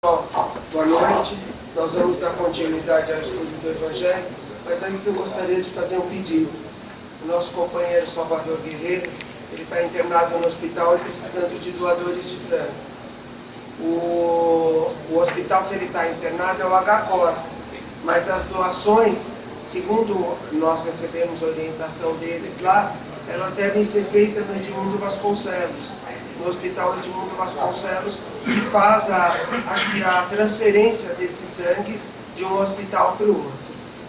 Boa noite, nós vamos dar continuidade ao estudo do Evangelho, mas antes eu gostaria de fazer um pedido. O nosso companheiro Salvador Guerreiro, ele está internado no hospital e precisando de doadores de sangue. O hospital que ele está internado é o HCOR, mas as doações, segundo nós recebemos orientação deles lá, elas devem ser feitas no Edmundo Vasconcelos, no Hospital Edmundo Vasconcelos, que faz acho que a transferência desse sangue de um hospital para o outro.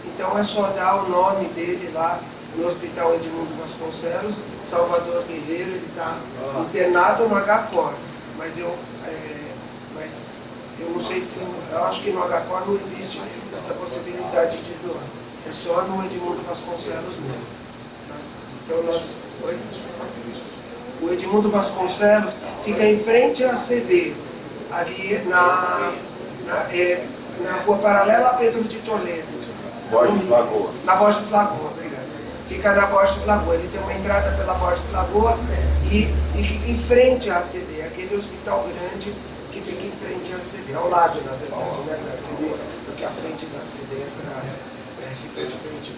Então é só dar o nome dele lá no Hospital Edmundo Vasconcelos, Salvador Guerreiro. Ele está internado no HCOR, mas eu não sei se, eu acho que no HCOR não existe essa possibilidade de doar, é só no Edmundo Vasconcelos mesmo. Tá? Então nós... Oi? O Edmundo Vasconcelos fica em frente à CD, ali na rua paralela a Pedro de Toledo. Borges Lagoa. Na Borges Lagoa, obrigado. Fica na Borges Lagoa. Ele tem uma entrada pela Borges Lagoa e fica em frente à CD, aquele hospital grande que fica em frente à CD, ao lado, na verdade, né, da CD, porque a frente da CD fica de frente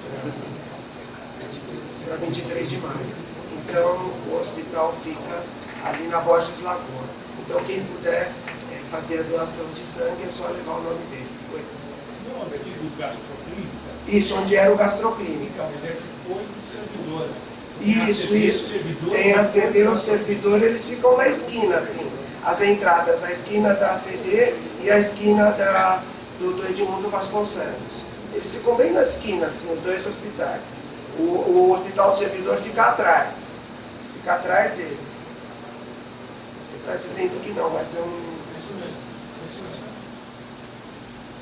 para 23 de maio. Então, o hospital fica ali na Borges Lagoa. Então, quem puder fazer a doação de sangue, é só levar o nome dele. Oi? O nome aqui do gastroclínica? Isso, onde era o gastroclínica. Então, ele é depois do servidor. Isso. Tem a CD e o servidor, eles ficam na esquina, assim. As entradas, a esquina da CD e a esquina do Edmundo Vasconcelos. Eles ficam bem na esquina, assim, os dois hospitais. O hospital do servidor fica atrás. Fica atrás dele. Ele está dizendo que não, mas eu não...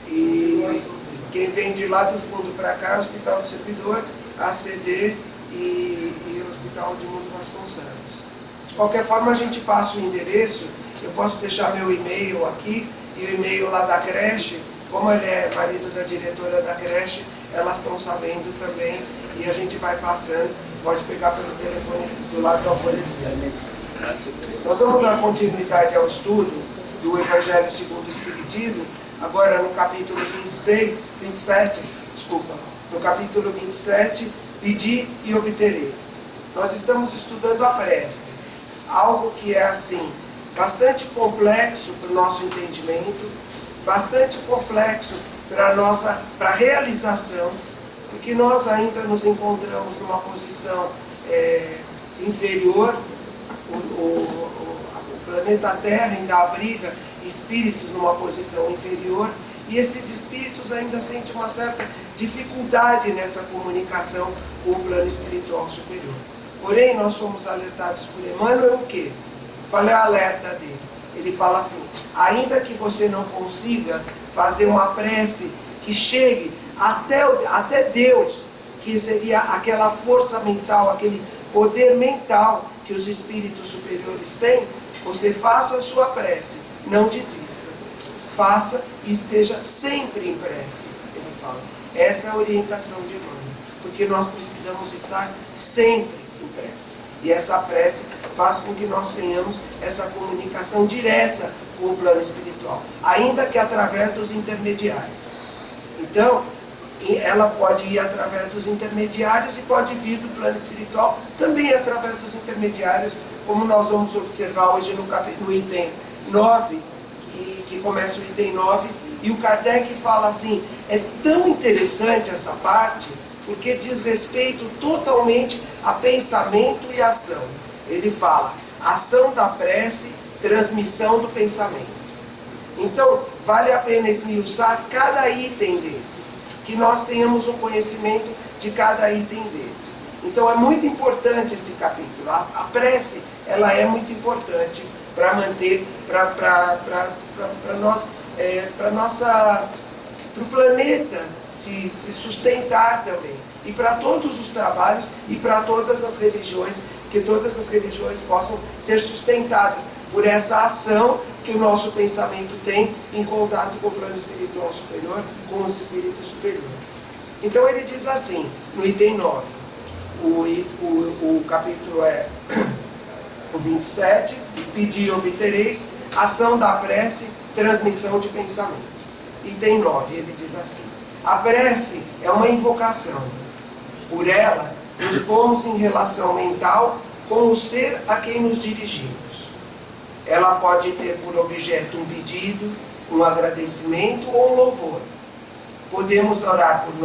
E quem vem de lá do fundo para cá é o Hospital do Servidor, a CD e o Hospital de Edmundo Vasconcelos. De qualquer forma, a gente passa o endereço. Eu posso deixar meu e-mail aqui e o e-mail lá da creche. Como ele é marido da diretora da creche, elas estão sabendo também e a gente vai passando. Pode pegar pelo telefone do lado do alvorecer. Nós vamos dar continuidade ao estudo do Evangelho segundo o Espiritismo, agora no capítulo 27, no capítulo 27, Pedi e obtereis. Nós estamos estudando a prece, algo que é assim, bastante complexo para o nosso entendimento, bastante complexo para a realização, porque nós ainda nos encontramos numa posição inferior. O planeta Terra ainda abriga espíritos numa posição inferior, e esses espíritos ainda sentem uma certa dificuldade nessa comunicação com o plano espiritual superior. Porém, nós somos alertados por Emmanuel o quê? Qual é o alerta dele? Ele fala assim: ainda que você não consiga fazer uma prece que chegue até Deus, que seria aquela força mental, aquele poder mental que os espíritos superiores têm, você faça a sua prece, não desista. Faça e esteja sempre em prece, ele fala. Essa é a orientação de Emmanuel, porque nós precisamos estar sempre em prece. E essa prece faz com que nós tenhamos essa comunicação direta com o plano espiritual, ainda que através dos intermediários. Então, ela pode ir através dos intermediários e pode vir do plano espiritual também através dos intermediários, como nós vamos observar hoje no item 9, que começa o item 9, e o Kardec fala assim, é tão interessante essa parte, porque diz respeito totalmente a pensamento e ação. Ele fala, ação da prece, transmissão do pensamento. Então, vale a pena esmiuçar cada item desses, que nós tenhamos um conhecimento de cada item desse. Então, é muito importante esse capítulo. A prece, ela é muito importante para manter, para o planeta se sustentar também. E para todos os trabalhos e para todas as religiões, que todas as religiões possam ser sustentadas por essa ação que o nosso pensamento tem em contato com o plano espiritual superior, com os espíritos superiores. Então ele diz assim, no item 9, o capítulo é o 27, Pedi e obtereis, ação da prece, transmissão de pensamento. Item 9, ele diz assim: a prece é uma invocação. Por ela, nos pomos em relação mental com o ser a quem nos dirigimos. Ela pode ter por objeto um pedido, um agradecimento ou um louvor. Podemos orar por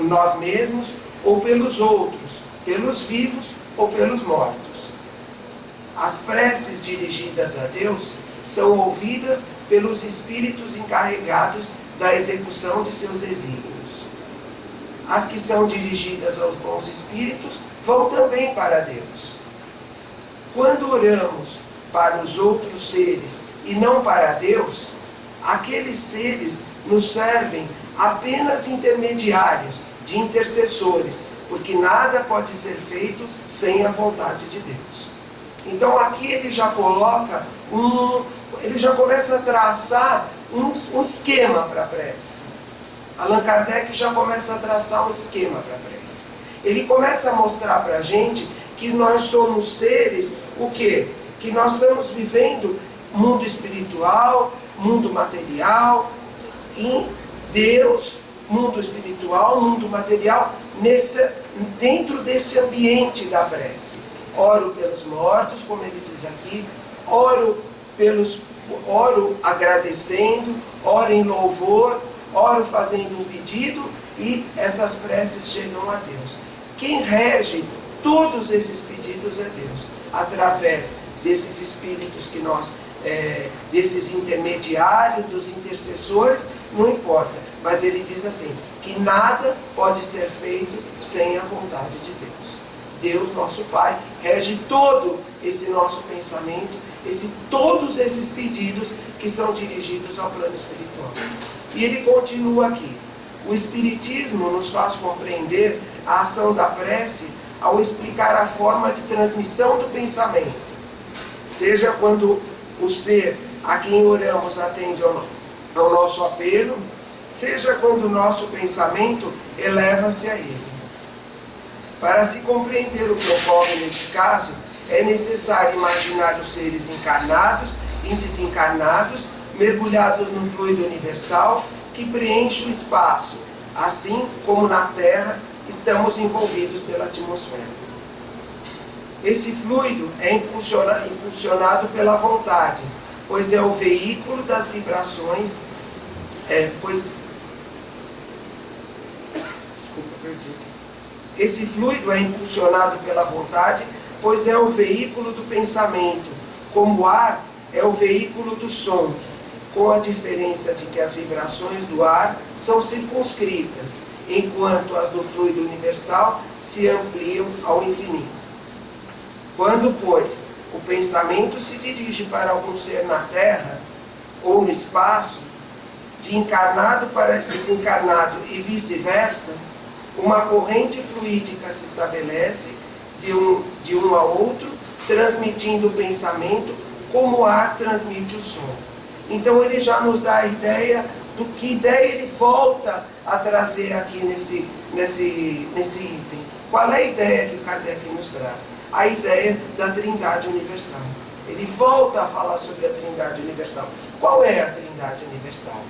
nós mesmos ou pelos outros, pelos vivos ou pelos mortos. As preces dirigidas a Deus são ouvidas pelos espíritos encarregados da execução de seus desígnios. As que são dirigidas aos bons espíritos vão também para Deus. Quando oramos para os outros seres e não para Deus, aqueles seres nos servem apenas de intermediários, de intercessores, porque nada pode ser feito sem a vontade de Deus. Então aqui ele já coloca ele já começa a traçar um esquema para a prece. Allan Kardec já começa a traçar um esquema para a prece. Ele começa a mostrar para a gente que nós somos seres, o quê? Que nós estamos vivendo mundo espiritual, mundo material, em Deus, mundo espiritual, mundo material, dentro desse ambiente da prece. Oro pelos mortos, como ele diz aqui, oro agradecendo, oro em louvor, oro fazendo um pedido, e essas preces chegam a Deus. Quem rege todos esses pedidos é Deus, através desses espíritos que nós, desses intermediários, dos intercessores, não importa. Mas ele diz assim, que nada pode ser feito sem a vontade de Deus. Deus, nosso Pai, rege todo esse nosso pensamento, todos esses pedidos que são dirigidos ao plano espiritual. E ele continua aqui. O Espiritismo nos faz compreender a ação da prece ao explicar a forma de transmissão do pensamento. Seja quando o ser a quem oramos atende ao nosso apelo, seja quando o nosso pensamento eleva-se a ele. Para se compreender o que ocorre nesse caso, é necessário imaginar os seres encarnados e desencarnados, mergulhados no fluido universal que preenche o espaço, assim como na Terra estamos envolvidos pela atmosfera. Esse fluido é impulsionado pela vontade, pois é o veículo das vibrações, Esse fluido é impulsionado pela vontade, pois é o veículo do pensamento, como o ar é o veículo do som, com a diferença de que as vibrações do ar são circunscritas, enquanto as do fluido universal se ampliam ao infinito. Quando, pois, o pensamento se dirige para algum ser na Terra ou no espaço, de encarnado para desencarnado e vice-versa, uma corrente fluídica se estabelece de um a outro, transmitindo o pensamento como o ar transmite o som. Então ele já nos dá a ideia do que ideia ele volta a trazer aqui nesse item. Qual é a ideia que Kardec nos traz? A ideia da Trindade Universal. Ele volta a falar sobre a Trindade Universal. Qual é a Trindade Universal?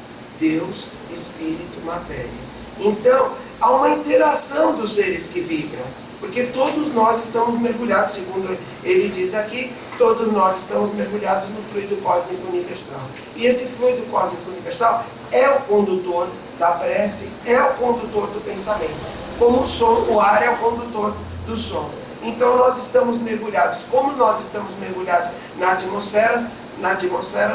Deus, Espírito, Matéria. Então, há uma interação dos seres que vibram, porque todos nós estamos mergulhados, segundo ele diz aqui, todos nós estamos mergulhados no fluido cósmico universal. E esse fluido cósmico universal é o condutor da prece, é o condutor do pensamento. Como o som, o ar é o condutor do som. Então nós estamos mergulhados, como nós estamos mergulhados na atmosfera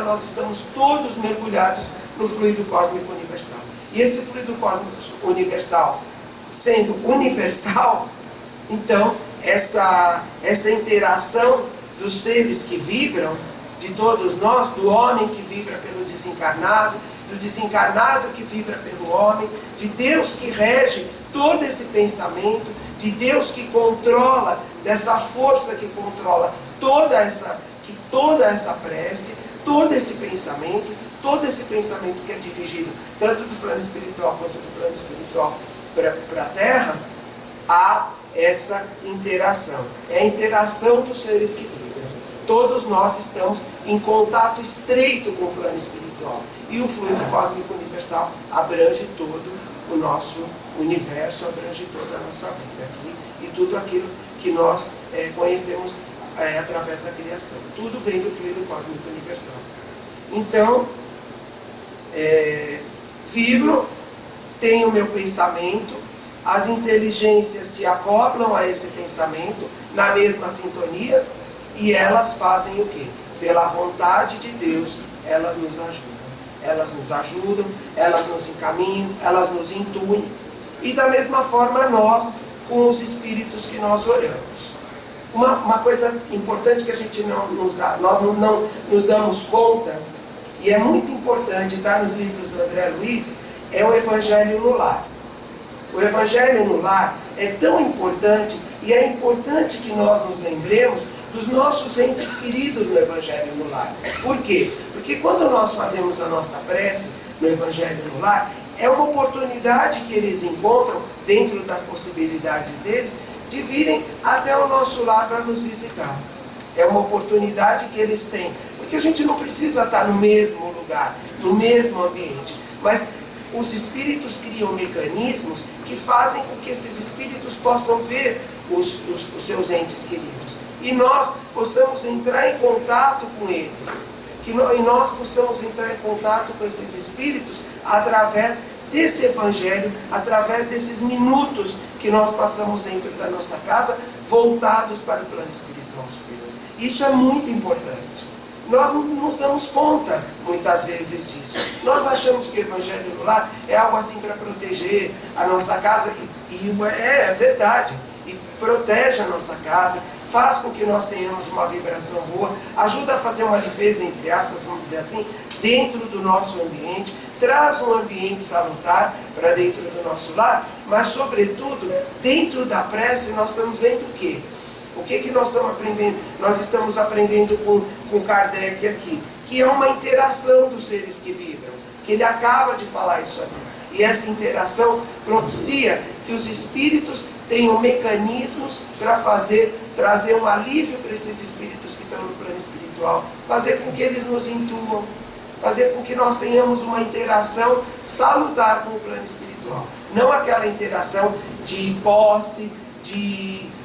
nós estamos todos mergulhados no fluido cósmico universal. E esse fluido cósmico universal, sendo universal, então essa interação dos seres que vibram, de todos nós, do homem que vibra pelo desencarnado, do desencarnado que vibra pelo homem, de Deus que rege todo esse pensamento, de Deus que controla, dessa força que controla toda essa prece, todo esse pensamento que é dirigido tanto do plano espiritual quanto do plano espiritual para a Terra, há essa interação. É a interação dos seres que vibram. todos nós estamos em contato estreito com o plano espiritual. E o fluido cósmico universal abrange todo o nosso universo, abrange toda a nossa vida aqui e tudo aquilo que nós conhecemos através da criação. Tudo vem do fluido cósmico universal. Então, vibro, tenho o meu pensamento, as inteligências se acoplam a esse pensamento na mesma sintonia e elas fazem o quê? Pela vontade de Deus, elas nos ajudam. Elas nos ajudam, elas nos encaminham, elas nos intuem. E da mesma forma nós, com os espíritos que nós oramos. Uma coisa importante que a gente nós não nos damos conta, e é muito importante, está nos livros do André Luiz, é o Evangelho no Lar. O Evangelho no Lar é tão importante, e é importante que nós nos lembremos dos nossos entes queridos no Evangelho no Lar. Por quê? Porque quando nós fazemos a nossa prece no Evangelho no Lar, é uma oportunidade que eles encontram, dentro das possibilidades deles, de virem até o nosso lar para nos visitar. É uma oportunidade que eles têm, porque a gente não precisa estar no mesmo lugar, no mesmo ambiente, mas os espíritos criam mecanismos que fazem com que esses espíritos possam ver os seus entes queridos. E nós possamos entrar em contato com eles. E nós possamos entrar em contato com esses espíritos através desse Evangelho, através desses minutos que nós passamos dentro da nossa casa, voltados para o plano espiritual superior. Isso é muito importante. Nós não nos damos conta, muitas vezes, disso. Nós achamos que o Evangelho no Lar é algo assim para proteger a nossa casa, e é verdade, e protege a nossa casa, faz com que nós tenhamos uma vibração boa, ajuda a fazer uma limpeza, entre aspas, vamos dizer assim, dentro do nosso ambiente, traz um ambiente salutar para dentro do nosso lar, mas, sobretudo, dentro da prece, nós estamos vendo o quê? O que nós estamos aprendendo? Nós estamos aprendendo com Kardec aqui, que é uma interação dos seres que vibram, que ele acaba de falar isso aqui. E essa interação propicia que os espíritos tenham mecanismos para trazer um alívio para esses espíritos que estão no plano espiritual, fazer com que eles nos intuam, fazer com que nós tenhamos uma interação salutar com o plano espiritual. Não aquela interação de posse,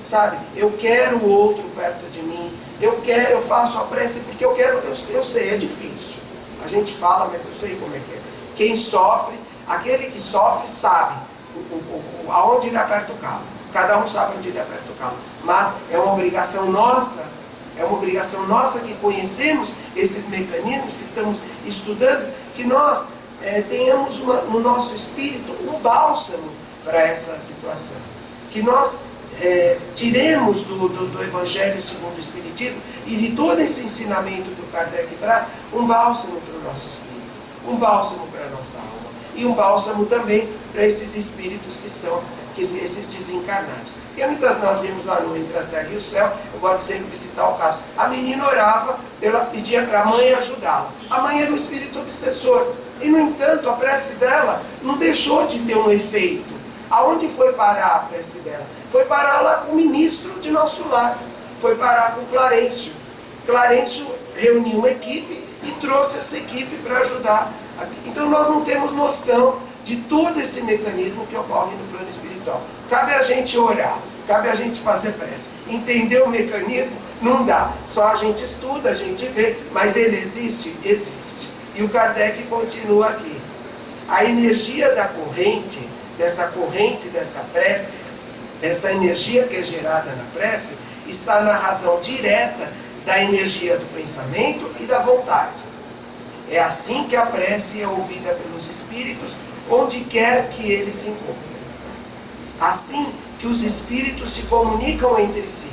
sabe, eu quero o outro perto de mim, eu faço a prece porque eu quero, eu sei, é difícil. A gente fala, mas eu sei como é que é. Quem sofre, aquele que sofre sabe aonde ele aperta o calo. Cada um sabe onde ele aperta o calo. Mas é uma obrigação nossa que conhecemos esses mecanismos, que estamos estudando, que nós tenhamos no nosso espírito um bálsamo para essa situação. Que nós tiremos do Evangelho segundo o Espiritismo e de todo esse ensinamento que o Kardec traz, um bálsamo para o nosso espírito, um bálsamo para a nossa alma e um bálsamo também para esses espíritos esses desencarnados. Porque muitas nós vimos lá no Entre a Terra e o Céu, eu gosto de sempre citar o caso, a menina orava, ela pedia para a mãe ajudá-la. A mãe era um espírito obsessor e, no entanto, a prece dela não deixou de ter um efeito. Aonde foi parar a prece dela? Foi parar lá com o ministro de nosso lar, foi parar com Clarencio. Clarencio reuniu uma equipe e trouxe essa equipe para ajudar. Então nós não temos noção de todo esse mecanismo que ocorre no plano espiritual. Cabe a gente orar, cabe a gente fazer prece. Entender o mecanismo não dá, só a gente estuda, a gente vê, mas ele existe? Existe. E o Kardec continua aqui. A energia da corrente, dessa prece, essa energia que é gerada na prece, está na razão direta da energia do pensamento e da vontade. É assim que a prece é ouvida pelos espíritos, onde quer que eles se encontrem. Assim que os espíritos se comunicam entre si,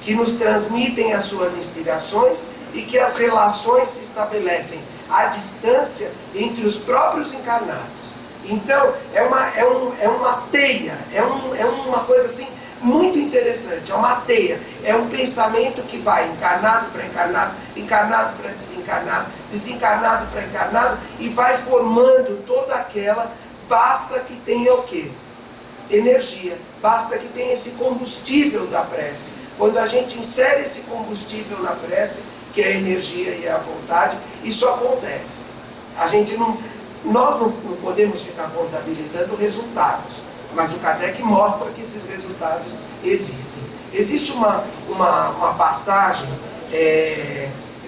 que nos transmitem as suas inspirações e que as relações se estabelecem à distância entre os próprios encarnados. Então, é uma teia, é uma coisa assim muito interessante, é uma teia, é um pensamento que vai encarnado para encarnado, encarnado para desencarnado, desencarnado para encarnado, e vai formando toda aquela, basta que tenha o quê? Energia, basta que tenha esse combustível da prece, Quando a gente insere esse combustível na prece, que é a energia e a vontade, isso acontece. Nós não podemos ficar contabilizando resultados, mas o Kardec mostra que esses resultados existem. Existe uma passagem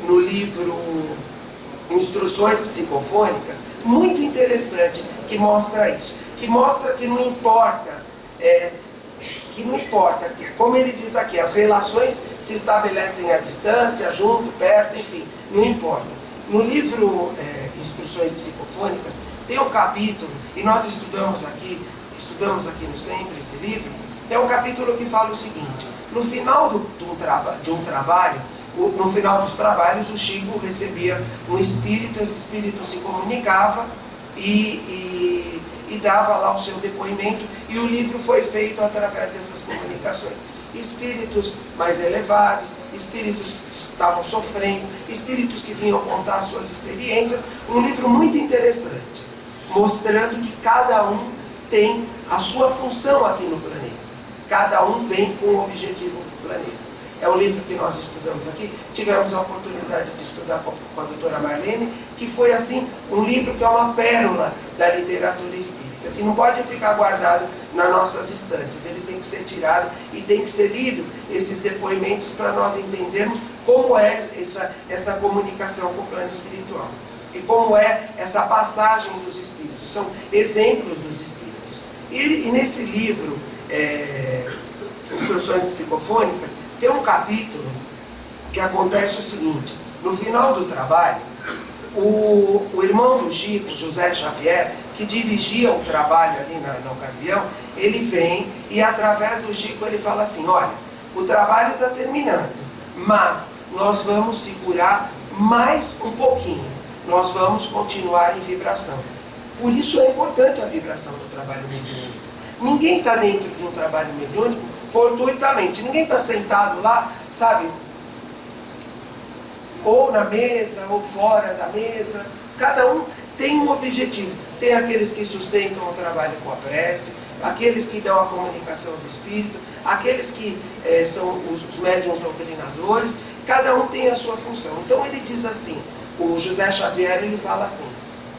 no livro Instruções Psicofônicas, muito interessante, que mostra isso. Que mostra que não importa, como ele diz aqui, as relações se estabelecem à distância, junto, perto, enfim, não importa. No livro Instruções Psicofônicas, tem um capítulo, e nós estudamos aqui no centro esse livro, é um capítulo que fala o seguinte: no final de um trabalho, no final dos trabalhos, o Chico recebia um espírito, esse espírito se comunicava e dava lá o seu depoimento, e o livro foi feito através dessas comunicações. Espíritos mais elevados, espíritos que estavam sofrendo, espíritos que vinham contar suas experiências, um livro muito interessante, mostrando que cada um tem a sua função aqui no planeta, cada um vem com um objetivo do planeta. É um livro que nós estudamos aqui, tivemos a oportunidade de estudar com a doutora Marlene, que foi assim, um livro que é uma pérola da literatura espírita, que não pode ficar guardado nas nossas estantes, ele tem que ser tirado e tem que ser lido, esses depoimentos, para nós entendermos como é essa comunicação com o plano espiritual, e como é essa passagem dos espíritos, são exemplos dos espíritos. E nesse livro, Instruções Psicofônicas, tem um capítulo que acontece o seguinte: no final do trabalho, o irmão do Chico, José Xavier, que dirigia o trabalho ali na ocasião, ele vem e através do Chico ele fala assim: olha, o trabalho está terminando, mas nós vamos segurar mais um pouquinho, nós vamos continuar em vibração. Por isso é importante a vibração do trabalho mediúnico. Ninguém está dentro de um trabalho mediúnico fortuitamente, ninguém está sentado lá, sabe, ou na mesa, ou fora da mesa. Cada um tem um objetivo. Tem aqueles que sustentam o trabalho com a prece, aqueles que dão a comunicação do espírito, aqueles que são os médiuns doutrinadores, cada um tem a sua função. Então ele diz assim, o José Xavier, ele fala assim: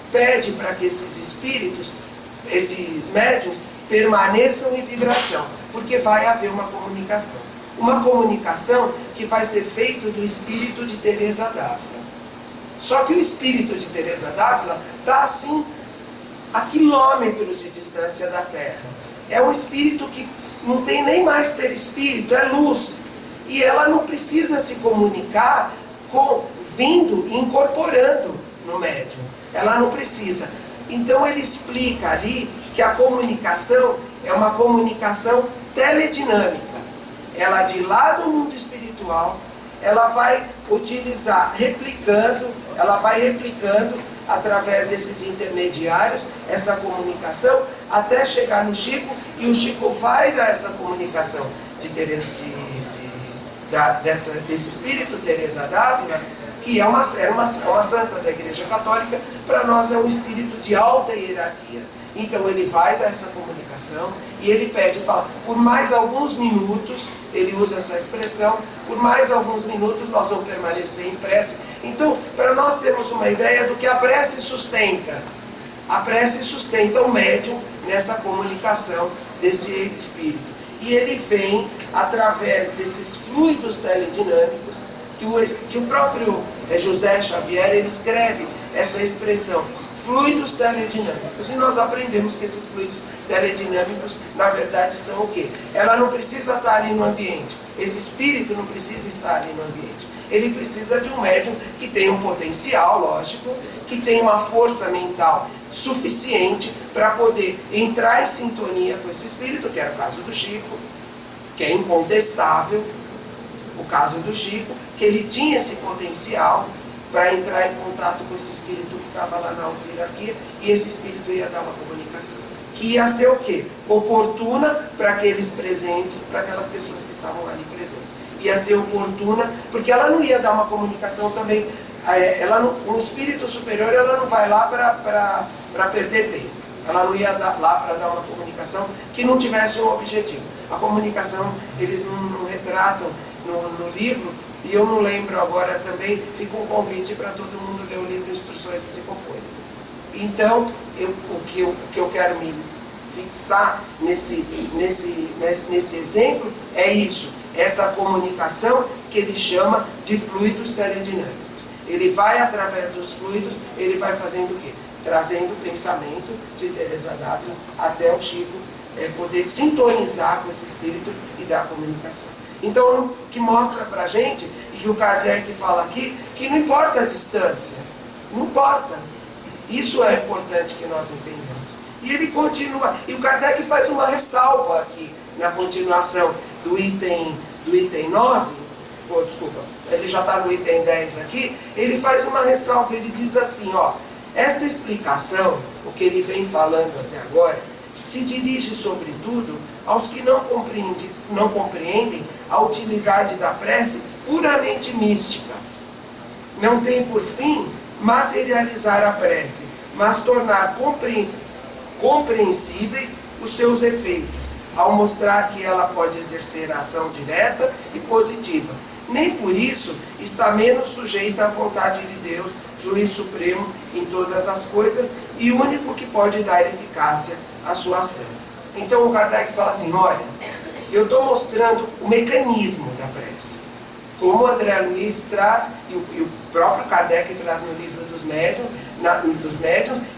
pede para que esses espíritos, esses médiuns, permaneçam em vibração, porque vai haver uma comunicação. Uma comunicação que vai ser feita do espírito de Teresa d'Ávila. Só que o espírito de Teresa d'Ávila está assim, a quilômetros de distância da Terra. É um espírito que não tem nem mais perispírito, é luz. E ela não precisa se comunicar vindo e incorporando no médium. Ela não precisa. Então ele explica ali que a comunicação é uma comunicação teledinâmica. Ela de lá do mundo espiritual, ela vai utilizar, ela vai replicando através desses intermediários essa comunicação até chegar no Chico, e o Chico vai dar essa comunicação desse espírito Teresa d'Ávila, que era uma santa da Igreja Católica. Para nós é um espírito de alta hierarquia. Então ele vai dar essa comunicação e ele pede, fala, por mais alguns minutos, ele usa essa expressão, por mais alguns minutos nós vamos permanecer em prece. Então, para nós termos uma ideia do que a prece sustenta. A prece sustenta o médium nessa comunicação desse espírito. E ele vem através desses fluidos teledinâmicos, que o próprio José Xavier, ele escreve essa expressão, fluidos teledinâmicos. E nós aprendemos que esses fluidos teledinâmicos, na verdade, são o quê? Ela não precisa estar ali no ambiente. Esse espírito não precisa estar ali no ambiente. Ele precisa de um médium que tenha um potencial, lógico, que tenha uma força mental suficiente para poder entrar em sintonia com esse espírito, que era o caso do Chico, que é incontestável, o caso do Chico, que ele tinha esse potencial para entrar em contato com esse espírito que estava lá na alta hierarquia, e esse espírito ia dar uma comunicação, que ia ser o quê? Oportuna para aqueles presentes, para aquelas pessoas que estavam ali presentes. Ia ser oportuna, porque ela não ia dar uma comunicação também, um espírito superior, ela não vai lá para perder tempo. Ela não ia lá para dar uma comunicação que não tivesse um objetivo. A comunicação, eles não retratam no livro, e eu não lembro agora também, fica um convite para todo mundo ler o livro Instruções Psicofônicas. Então, o que eu quero me fixar nesse exemplo é isso, essa comunicação que ele chama de fluidos teledinâmicos. Ele vai, através dos fluidos, ele vai fazendo o quê? Trazendo o pensamento de Teresa d'Ávila até o Chico poder sintonizar com esse espírito e dar a comunicação. Então, o que mostra pra gente, e que o Kardec fala aqui, que não importa a distância, não importa. Isso é importante que nós entendamos. E ele continua, e o Kardec faz uma ressalva aqui, na continuação do item 9, desculpa, ele já está no item 10 aqui, ele faz uma ressalva, ele diz assim, ó, esta explicação, o que ele vem falando até agora, se dirige sobretudo aos que não compreendem a utilidade da prece puramente mística. Não tem por fim materializar a prece, mas tornar compreensíveis os seus efeitos, ao mostrar que ela pode exercer a ação direta e positiva. Nem por isso está menos sujeita à vontade de Deus, juiz supremo em todas as coisas e único que pode dar eficácia à sua ação. Então o Kardec fala assim, olha, eu estou mostrando o mecanismo da prece. Como o André Luiz traz, e o próprio Kardec traz no livro dos médiuns,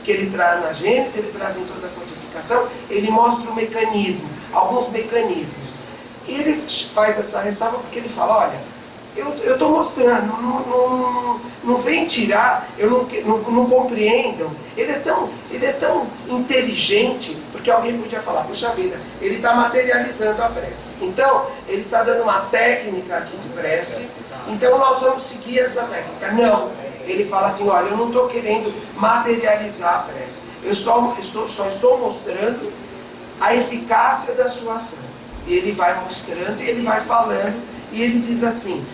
que ele traz na Gênesis, ele traz em toda a codificação, ele mostra o mecanismo, alguns mecanismos. E ele faz essa ressalva porque ele fala, olha, eu estou mostrando, não vem tirar, não compreendam. Ele é tão inteligente, porque alguém podia falar, puxa vida, ele está materializando a prece. Então, ele está dando uma técnica aqui de prece, então nós vamos seguir essa técnica. Não, ele fala assim, olha, eu não estou querendo materializar a prece, eu só estou mostrando a eficácia da sua ação. E ele vai mostrando, e ele vai falando, e ele diz assim,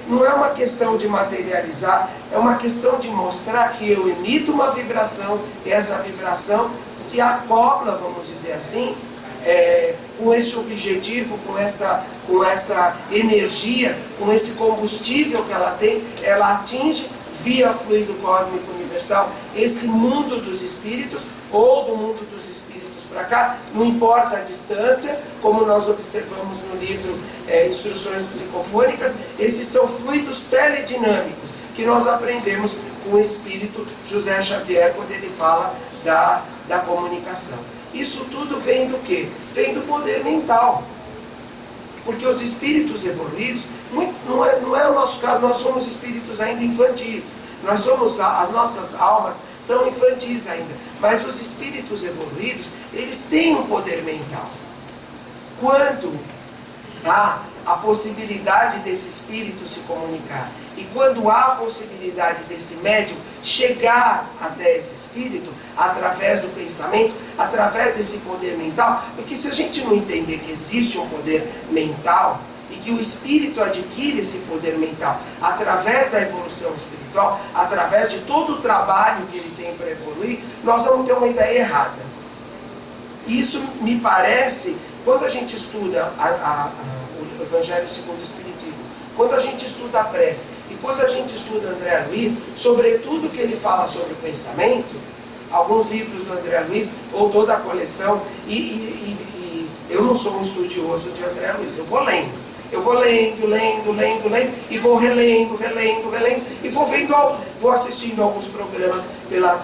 não é uma questão de materializar, é uma questão de mostrar que eu emito uma vibração, e essa vibração se acopla, vamos dizer assim, com esse objetivo, com essa energia, com esse combustível que ela tem, ela atinge via fluido cósmico universal esse mundo dos espíritos, ou do mundo dos espíritos para cá, não importa a distância, como nós observamos no livro Instruções Psicofônicas, esses são fluidos teledinâmicos, que nós aprendemos com o espírito José Xavier, quando ele fala da comunicação. Isso tudo vem do quê? Vem do poder mental. Porque os espíritos evoluídos, não é o nosso caso, nós somos espíritos ainda infantis. As nossas almas são infantis ainda. Mas os espíritos evoluídos, eles têm um poder mental. Quando há a possibilidade desse espírito se comunicar, e quando há a possibilidade desse médium chegar até esse espírito, através do pensamento, através desse poder mental, porque se a gente não entender que existe um poder mental, e que o espírito adquire esse poder mental através da evolução espiritual, através de todo o trabalho que ele tem para evoluir, nós vamos ter uma ideia errada. Isso me parece, quando a gente estuda o Evangelho segundo o Espiritismo, quando a gente estuda a prece e quando a gente estuda André Luiz, sobretudo que ele fala sobre o pensamento, alguns livros do André Luiz, ou toda a coleção, eu não sou um estudioso de André Luiz, eu vou lendo, e vou relendo, e vou assistindo alguns programas pela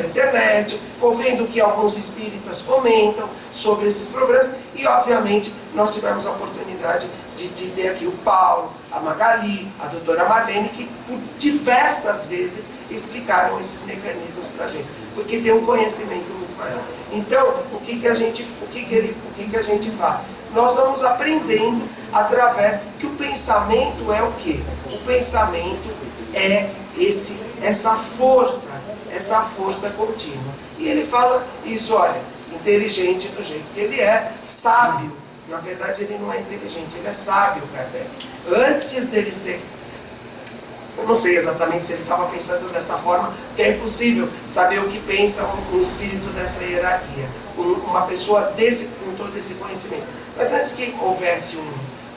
internet, vou vendo o que alguns espíritas comentam sobre esses programas, e obviamente nós tivemos a oportunidade de ter aqui o Paulo, a Magali, a doutora Marlene, que por diversas vezes explicaram esses mecanismos para a gente, porque tem um conhecimento muito maior. Então, o que a gente faz? Nós vamos aprendendo através que o pensamento é o quê? O pensamento é essa força contínua. E ele fala isso, olha, inteligente do jeito que ele é, sábio. Na verdade ele não é inteligente, ele é sábio, Kardec. Antes dele ser Eu não sei exatamente se ele estava pensando dessa forma, porque é impossível saber o que pensa um espírito dessa hierarquia, uma pessoa com todo esse conhecimento. Mas antes que houvesse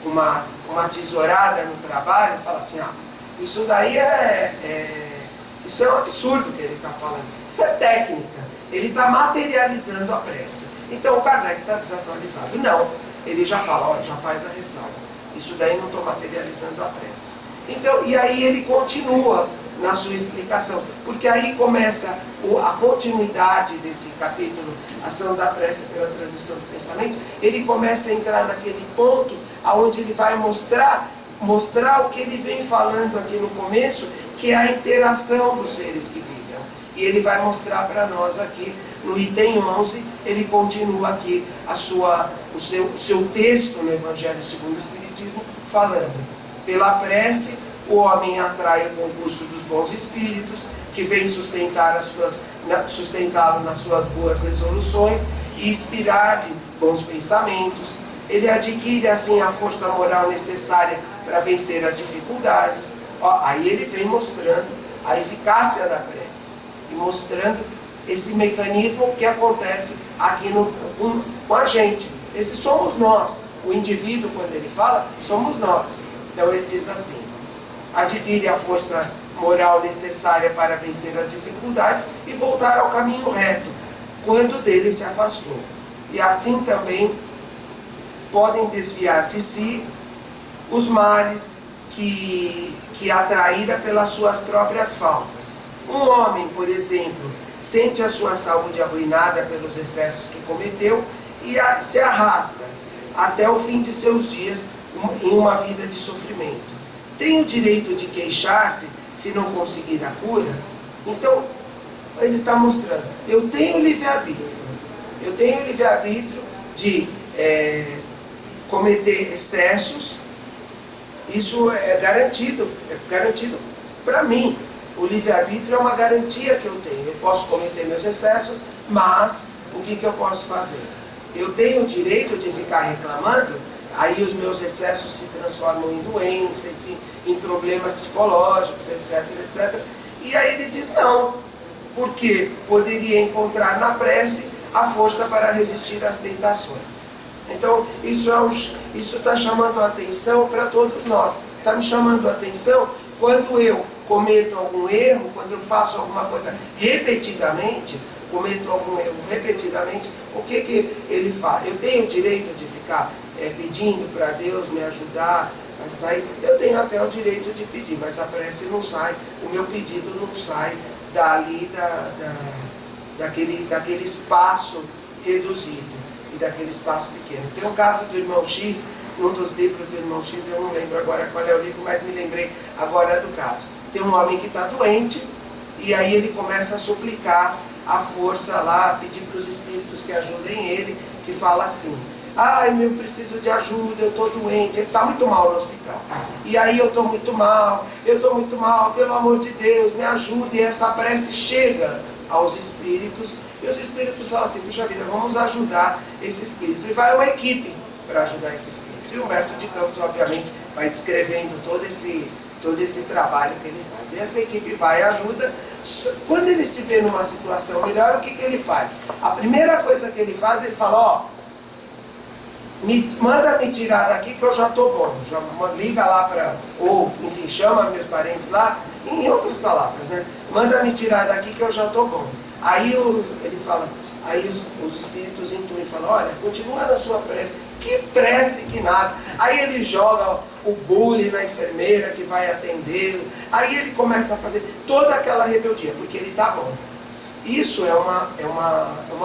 uma tesourada no trabalho, fala assim, isso daí isso é um absurdo que ele está falando, isso é técnica, ele está materializando a prece. Então o Kardec está desatualizado. Não, ele já fala, olha, já faz a ressalva, isso daí não estou materializando a prece. Então, e aí ele continua na sua explicação, porque aí começa a continuidade desse capítulo, Ação da Prece pela Transmissão do Pensamento, ele começa a entrar naquele ponto onde ele vai mostrar o que ele vem falando aqui no começo, que é a interação dos seres que vibram. E ele vai mostrar para nós aqui, no item 11, ele continua aqui o seu texto no Evangelho segundo o Espiritismo, falando: pela prece, o homem atrai o concurso dos bons espíritos, que vem sustentá-lo nas suas boas resoluções e inspirar-lhe bons pensamentos. Ele adquire assim a força moral necessária para vencer as dificuldades. Aí ele vem mostrando a eficácia da prece e mostrando esse mecanismo que acontece aqui com a gente. Esse somos nós. O indivíduo, quando ele fala, somos nós. Então ele diz assim: adquire a força moral necessária para vencer as dificuldades e voltar ao caminho reto, quando dele se afastou. E assim também podem desviar de si os males que atraíra pelas suas próprias faltas. Um homem, por exemplo, sente a sua saúde arruinada pelos excessos que cometeu e se arrasta até o fim de seus dias em uma vida de sofrimento. Tem o direito de queixar-se se não conseguir a cura? Então, ele está mostrando, eu tenho livre-arbítrio. Eu tenho livre-arbítrio de cometer excessos. Isso é garantido para mim. O livre-arbítrio é uma garantia que eu tenho. Eu posso cometer meus excessos, mas o que eu posso fazer? Eu tenho o direito de ficar reclamando, aí os meus excessos se transformam em doença, enfim, em problemas psicológicos, etc, etc. E aí ele diz não, porque poderia encontrar na prece a força para resistir às tentações. Então, isso está chamando a atenção para todos nós. Está me chamando a atenção quando eu cometo algum erro, quando eu faço alguma coisa repetidamente, o que ele faz? Eu tenho o direito de ficar pedindo para Deus me ajudar a sair? Eu tenho até o direito de pedir, mas a prece não sai, o meu pedido não sai dali daquele espaço reduzido e daquele espaço pequeno. Tem um caso do irmão X, num dos livros do irmão X, eu não lembro agora qual é o livro, mas me lembrei agora do caso. Tem um homem que está doente, e aí ele começa a suplicar a força lá, pedir para os espíritos que ajudem ele, que fala assim: ai, eu preciso de ajuda, eu estou doente, ele está muito mal no hospital. E aí eu estou muito mal, pelo amor de Deus, me ajude. E essa prece chega aos espíritos, e os espíritos falam assim: puxa vida, vamos ajudar esse espírito. E vai uma equipe para ajudar esse espírito. E o Humberto de Campos, obviamente, vai descrevendo todo esse trabalho que ele faz. E essa equipe vai e ajuda. Quando ele se vê numa situação melhor, o que ele faz? A primeira coisa que ele faz, ele fala: manda me tirar daqui que eu já estou bom. Já liga lá ou enfim, chama meus parentes lá, em outras palavras, né? Manda me tirar daqui que eu já estou bom. Aí ele fala, aí os espíritos intuem e falam: olha, continua na sua prece. Que prece que nada. Aí ele joga o bullying na enfermeira que vai atendê-lo. Aí ele começa a fazer toda aquela rebeldia, porque ele está bom. Isso é uma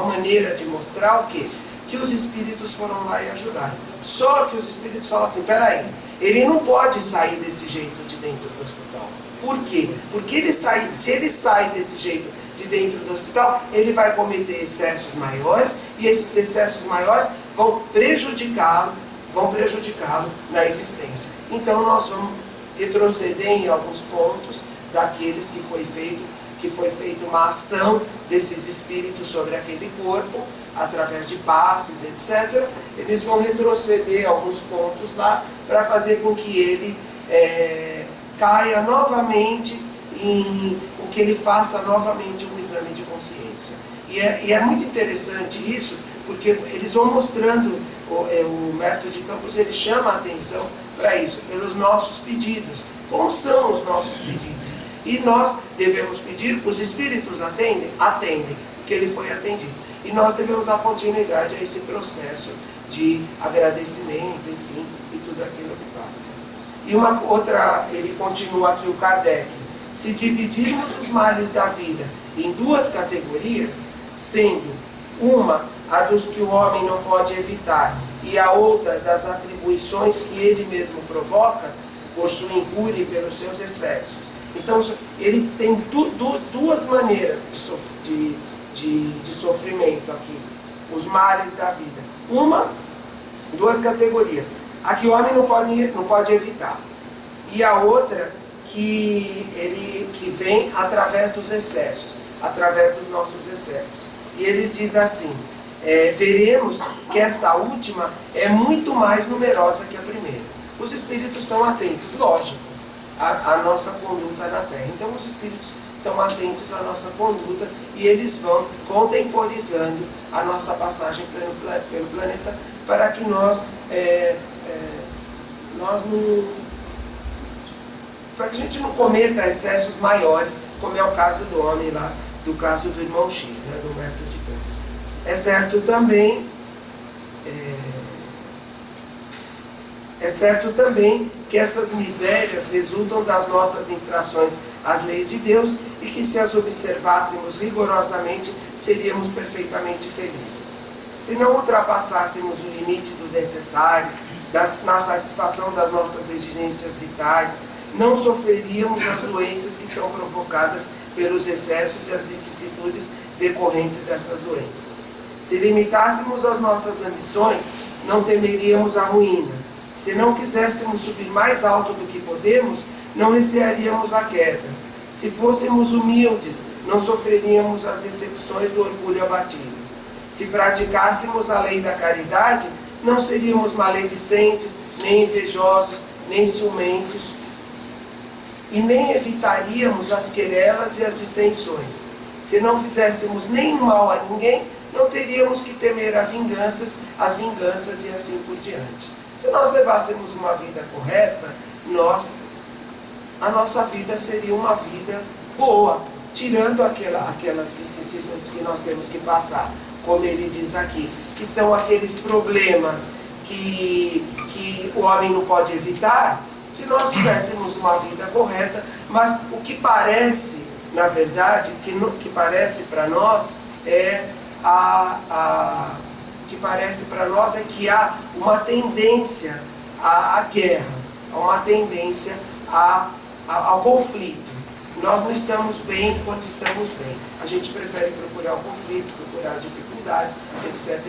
maneira de mostrar o quê? Que os espíritos foram lá e ajudaram. Só que os espíritos falam assim: peraí, ele não pode sair desse jeito de dentro do hospital. Por quê? Porque se ele sai desse jeito de dentro do hospital, ele vai cometer excessos maiores, e esses excessos maiores vão prejudicá-lo na existência. Então nós vamos retroceder em alguns pontos daqueles que foi feita uma ação desses espíritos sobre aquele corpo, através de passes, etc. Eles vão retroceder alguns pontos lá, para fazer com que ele caia novamente o que ele faça novamente um exame de consciência. E é muito interessante isso, porque eles vão mostrando, o Humberto de Campos ele chama a atenção para isso, pelos nossos pedidos. Como são os nossos pedidos? E nós devemos pedir, os espíritos atendem, porque ele foi atendido. E nós devemos dar continuidade a esse processo de agradecimento, enfim, e tudo aquilo que passa. E uma outra, ele continua aqui, o Kardec: se dividirmos os males da vida em duas categorias, sendo uma a dos que o homem não pode evitar e a outra das atribuições que ele mesmo provoca por sua incúria e pelos seus excessos. Então ele tem duas maneiras de sofrimento aqui, os males da vida. Duas categorias: a que o homem não pode evitar, e a outra que vem através dos excessos, através dos nossos excessos. E ele diz assim: veremos que esta última é muito mais numerosa que a primeira. Os espíritos estão atentos, lógico, à nossa conduta na Terra. Então os espíritos estão atentos à nossa conduta e eles vão contemporizando a nossa passagem pelo planeta para que para que a gente não cometa excessos maiores, como é o caso do homem lá, do caso do irmão X, né, do Humberto de Campos. É certo também que essas misérias resultam das nossas infrações às leis de Deus e que, se as observássemos rigorosamente, seríamos perfeitamente felizes. Se não ultrapassássemos o limite do necessário, na satisfação das nossas exigências vitais, não sofreríamos as doenças que são provocadas pelos excessos e as vicissitudes decorrentes dessas doenças. Se limitássemos as nossas ambições, não temeríamos a ruína. Se não quiséssemos subir mais alto do que podemos, não recearíamos a queda. Se fôssemos humildes, não sofreríamos as decepções do orgulho abatido. Se praticássemos a lei da caridade, não seríamos maledicentes, nem invejosos, nem ciumentos, e nem evitaríamos as querelas e as dissensões. Se não fizéssemos nenhum mal a ninguém, não teríamos que temer as vinganças e assim por diante. Se nós levássemos uma vida correta, a nossa vida seria uma vida boa, tirando aquelas vicissitudes que nós temos que passar, como ele diz aqui, que são aqueles problemas que o homem não pode evitar. Se nós tivéssemos uma vida correta, mas o que parece, na verdade, que parece para nós é que há uma tendência à guerra, há uma tendência ao conflito. Nós não estamos bem quando estamos bem. A gente prefere procurar o conflito, procurar as dificuldades, etc.,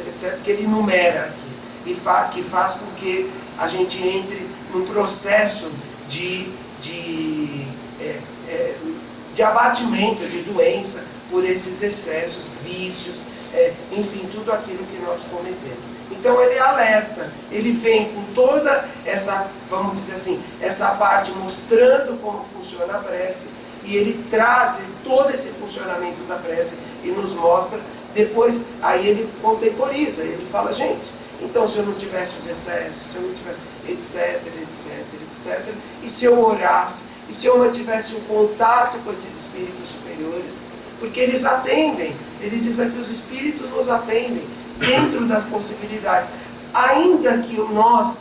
que ele enumera aqui, e que faz com que a gente entre num processo de abatimento, de doença, por esses excessos, vícios, enfim, tudo aquilo que nós cometemos. Então ele alerta, ele vem com toda essa, vamos dizer assim, essa parte mostrando como funciona a prece, e ele traz todo esse funcionamento da prece e nos mostra. Depois, aí ele contemporiza, ele fala: gente, então se eu não tivesse os excessos, se eu não tivesse etc., e se eu orasse, e se eu mantivesse um contato com esses espíritos superiores, porque eles atendem, ele diz aqui, os espíritos nos atendem dentro das possibilidades, ainda que nós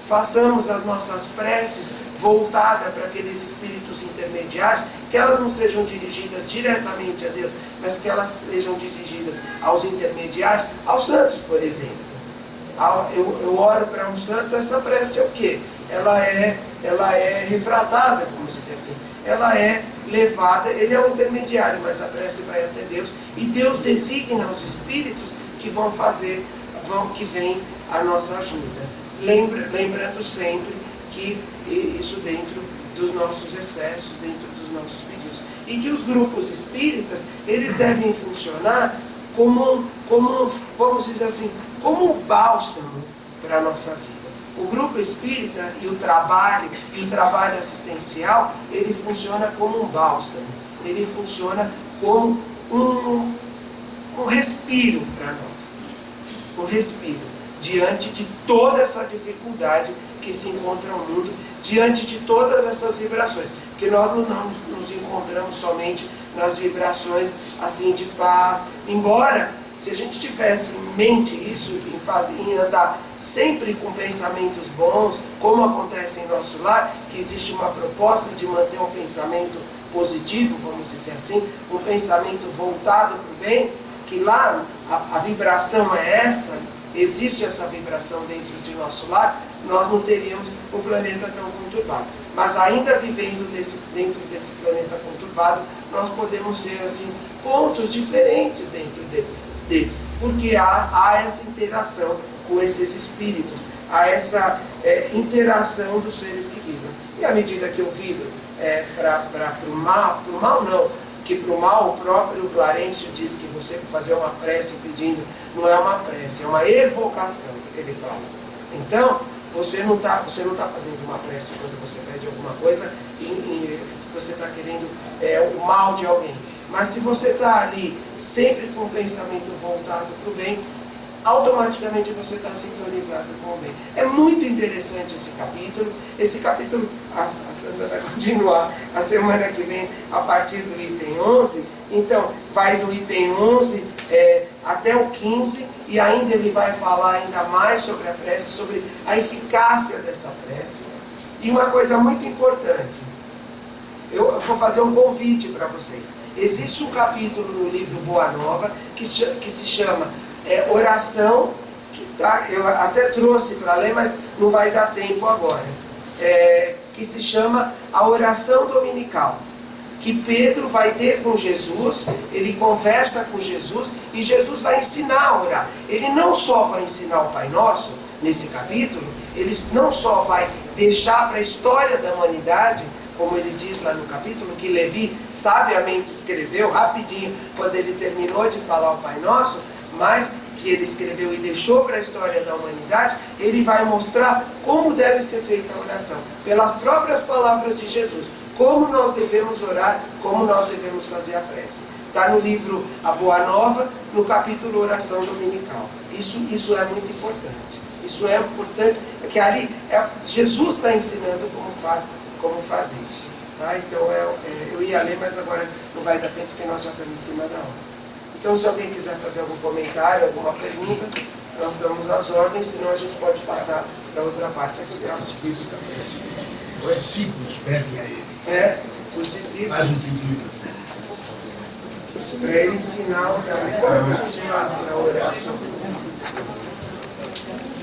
façamos as nossas preces voltadas para aqueles espíritos intermediários, que elas não sejam dirigidas diretamente a Deus, mas que elas sejam dirigidas aos intermediários, aos santos, por exemplo. Eu oro para um santo, essa prece é o quê? Ela é refratada, vamos dizer assim. Ela é levada, ele é um intermediário, mas a prece vai até Deus, e Deus designa os espíritos que vão que vêm à nossa ajuda. Lembrando sempre que isso dentro dos nossos excessos, dentro dos nossos pedidos. E que os grupos espíritas, eles devem funcionar como vamos dizer assim, como um bálsamo para a nossa vida. O grupo espírita e o trabalho assistencial, ele funciona como um bálsamo, ele funciona como um respiro para nós, um respiro diante de toda essa dificuldade que se encontra no mundo, diante de todas essas vibrações, porque nós não nos encontramos somente nas vibrações assim de paz, embora se a gente tivesse em mente isso, em andar sempre com pensamentos bons, como acontece em nosso lar, que existe uma proposta de manter um pensamento positivo, vamos dizer assim, um pensamento voltado para o bem, que lá a vibração é essa, existe essa vibração dentro de nosso lar, nós não teríamos um planeta tão conturbado. Mas ainda vivendo dentro desse planeta conturbado, nós podemos ser assim, pontos diferentes dentro dele, porque há essa interação com esses espíritos, há essa interação dos seres que vibram. E à medida que eu vibro para o mal não, que para o mal o próprio Clarencio diz que você fazer uma prece pedindo, não é uma prece, é uma evocação, ele fala. Então, você não tá fazendo uma prece quando você pede alguma coisa e você está querendo o mal de alguém. Mas se você está ali sempre com o pensamento voltado para o bem, automaticamente você está sintonizado com o bem. É muito interessante esse capítulo. Esse capítulo, a Sandra vai continuar a semana que vem a partir do item 11. Então, vai do item 11 até o 15, e ainda ele vai falar ainda mais sobre a prece, sobre a eficácia dessa prece. E uma coisa muito importante, eu vou fazer um convite para vocês. Existe um capítulo no livro Boa Nova que se chama Oração, eu até trouxe para ler, mas não vai dar tempo agora, que se chama a Oração Dominical, que Pedro vai ter com Jesus, ele conversa com Jesus, e Jesus vai ensinar a orar. Ele não só vai ensinar o Pai Nosso, nesse capítulo, ele não só vai deixar para a história da humanidade, como ele diz lá no capítulo, que Levi sabiamente escreveu rapidinho, quando ele terminou de falar o Pai Nosso, mas que ele escreveu e deixou para a história da humanidade, ele vai mostrar como deve ser feita a oração, pelas próprias palavras de Jesus, como nós devemos orar, como nós devemos fazer a prece. Está no livro A Boa Nova, no capítulo Oração Dominical. Isso é muito importante. Isso é importante, porque ali Jesus está ensinando como faz isso. Tá? Então eu ia ler, mas agora não vai dar tempo, porque nós já estamos em cima da hora. Então, se alguém quiser fazer algum comentário, alguma pergunta, nós estamos às ordens, senão a gente pode passar para outra parte aqui. Os discípulos pedem a ele. Os discípulos. Faz um pedido. Para ele ensinar a orar. Como a gente faz para orar?